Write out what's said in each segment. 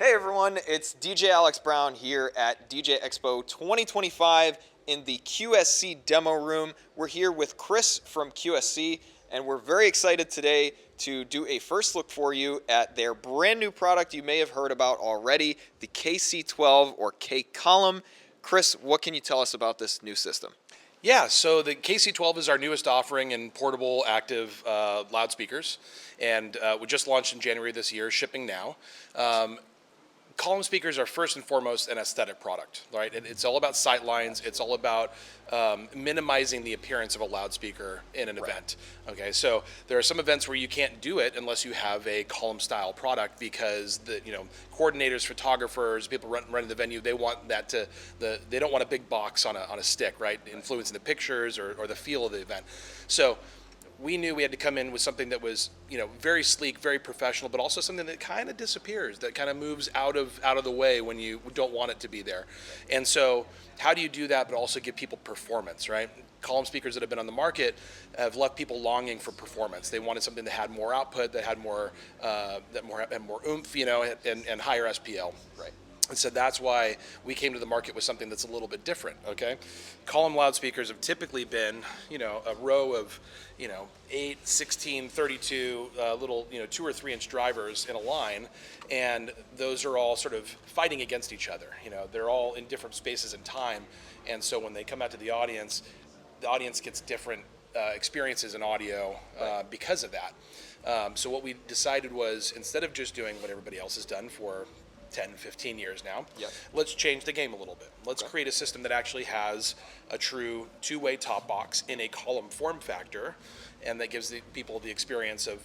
Hey everyone, it's DJ Alex Brown here at DJ Expo 2025 in the QSC demo room. We're here with Chris from QSC, and we're very excited today to do a first look for you at their brand new product you may have heard about already, the KC12 or KColumn. Chris, what can you tell us about this new system? Yeah, so the KC12 is our newest offering in portable active loudspeakers, and we just launched in January this year, shipping now. Column speakers are first and foremost an aesthetic product, right? It's all about sight lines. It's all about minimizing the appearance of a loudspeaker in an event. Okay, so there are some events where you can't do it unless you have a column style product because the coordinators, photographers, people running the venue, they want that they don't want a big box on a stick, right? Influencing the pictures or the feel of the event. So we knew we had to come in with something that was, very sleek, very professional, but also something that kind of disappears, that kind of moves out of the way when you don't want it to be there. And so, how do you do that, but also give people performance, right? Column speakers that have been on the market have left people longing for performance. They wanted something that had more output, that had more oomph, and higher SPL. Right. And so that's why we came to the market with something that's a little bit different, okay? Column loudspeakers have typically been, a row of, 8, 16, 32 little, 2 or 3 inch drivers in a line, and those are all sort of fighting against each other. They're all in different spaces and time, and so when they come out to the audience gets different experiences in audio because of that. So what we decided was, instead of just doing what everybody else has done for 10, 15 years now, let's change the game a little bit. Let's create a system that actually has a true two-way top box in a column form factor, and that gives the people the experience of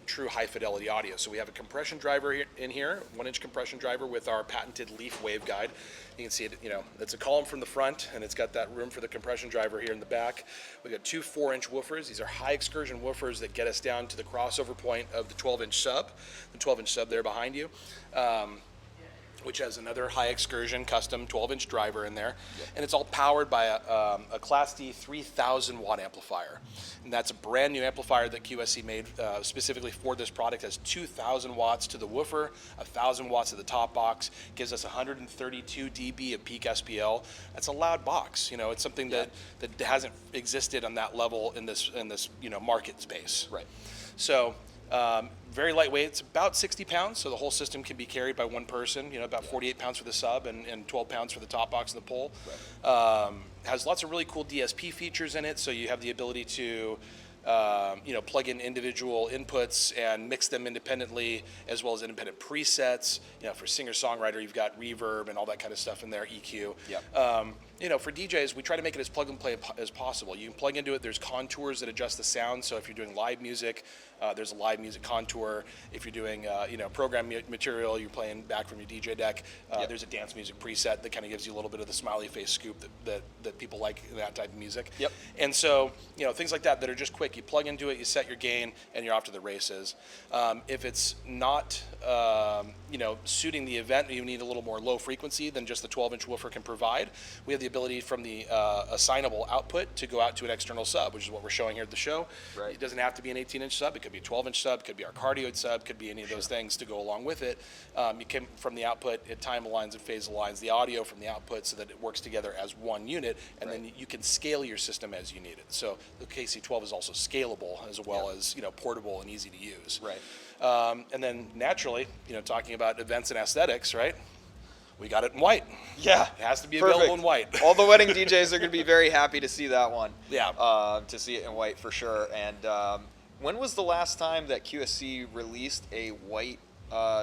true high fidelity audio. So we have a compression driver in here, 1-inch compression driver with our patented leaf waveguide. You can see it, it's a column from the front, and it's got that room for the compression driver here in the back. We've got 2 4-inch woofers. These are high excursion woofers that get us down to the crossover point of the 12-inch sub, the 12-inch sub there behind you. Which has another high excursion custom 12-inch driver in there. And it's all powered by a Class D 3,000 watt amplifier. And that's a brand new amplifier that QSC made specifically for this product. It has 2,000 watts to the woofer, 1,000 watts to the top box, gives us 132 dB of peak SPL. That's a loud box. It's something that hasn't existed on that level in this market space. Right. So very lightweight. It's about 60 pounds, so the whole system can be carried by one person. About 48 pounds for the sub and 12 pounds for the top box and the pole. Right. Has lots of really cool DSP features in it, so you have the ability to plug in individual inputs and mix them independently, as well as independent presets. For singer-songwriter, you've got reverb and all that kind of stuff in there, EQ. For DJs, we try to make it as plug and play as possible. You can plug into it. There's contours that adjust the sound. So if you're doing live music, there's a live music contour. If you're doing program material, you're playing back from your DJ deck. There's a dance music preset that kind of gives you a little bit of the smiley face scoop that people like in that type of music. And so things like that are just quick. You plug into it, you set your gain, and you're off to the races. If it's not suiting the event, you need a little more low frequency than just the 12-inch woofer can provide. We have the ability from the assignable output to go out to an external sub, which is what we're showing here at the show. Right. It doesn't have to be an 18-inch sub. It could be a 12-inch sub. It could be our cardioid sub. It could be any of those things to go along with it. You can, from the output, it time aligns and phase aligns the audio from the output so that it works together as one unit, and then you can scale your system as you need it. So the KC12 is also scalable as well as portable and easy to use. Right. And then naturally, talking about events and aesthetics, right? We got it in white. Yeah. It has to be available in white. All the wedding DJs are going to be very happy to see that one. Yeah. To see it in white for sure. And when was the last time that QSC released a white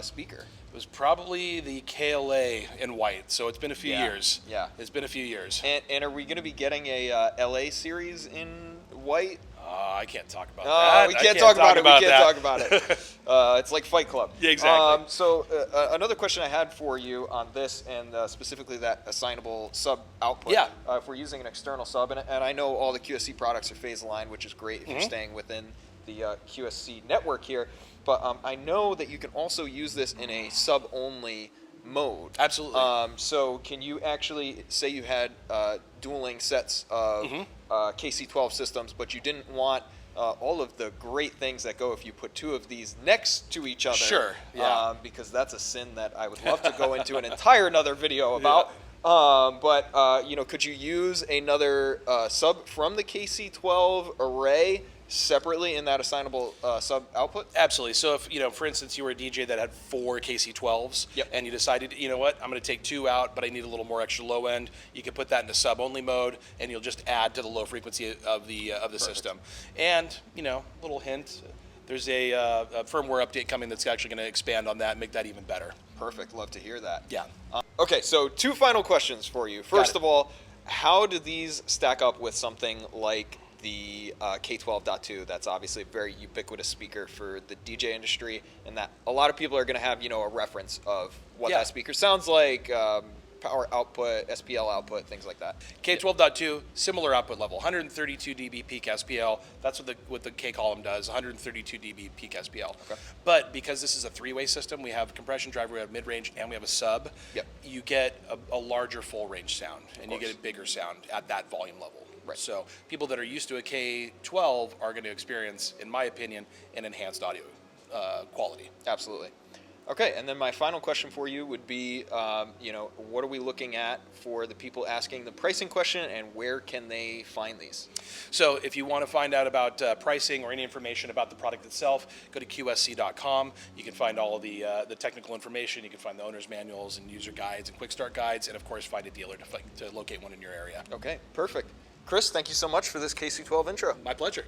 speaker? It was probably the KLA in white, so it's been a few years. Yeah. It's been a few years. And are we going to be getting a LA series in white? I can't talk about that. We can't talk about it. We can't talk about it. It's like Fight Club. Yeah, exactly. So another question I had for you on this, and specifically that assignable sub output. Yeah. If we're using an external sub, and I know all the QSC products are phase aligned, which is great if you're staying within the QSC network here. But I know that you can also use this in a sub-only mode. Absolutely. So can you actually say you had dueling sets of KC12 systems, but you didn't want all of the great things that go if you put two of these next to each other. Sure, yeah. Because that's a sin that I would love to go into an entire another video about. Yeah. Could you use another sub from the KC12 array separately in that assignable sub output? Absolutely. So if, for instance, you were a DJ that had 4 KC12s, Yep. and you decided, you know what, I'm going to take 2 out, but I need a little more extra low end, you can put that into sub-only mode, and you'll just add to the low frequency of the system. And, little hint, there's a firmware update coming that's actually going to expand on that and make that even better. Perfect. Love to hear that. Yeah. Okay, so 2 final questions for you. First of all, how do these stack up with something like the K12.2? That's obviously a very ubiquitous speaker for the DJ industry, and that a lot of people are going to have, a reference of what that speaker sounds like, power output, SPL output, things like that. K12.2, similar output level, 132 dB peak SPL. That's what the KColumn does, 132 dB peak SPL. Okay. But because this is a 3-way system, we have a compression driver, we have mid-range, and we have a sub. Yep. You get a larger full-range sound, and you get a bigger sound at that volume level. Right. So people that are used to a K12 are going to experience, in my opinion, an enhanced audio quality. Absolutely. Okay, and then my final question for you would be, what are we looking at for the people asking the pricing question, and where can they find these? So if you want to find out about pricing or any information about the product itself, go to QSC.com. You can find all of the technical information. You can find the owner's manuals and user guides and quick start guides, and of course find a dealer to locate one in your area. Okay, perfect. Chris, thank you so much for this KC12 intro. My pleasure.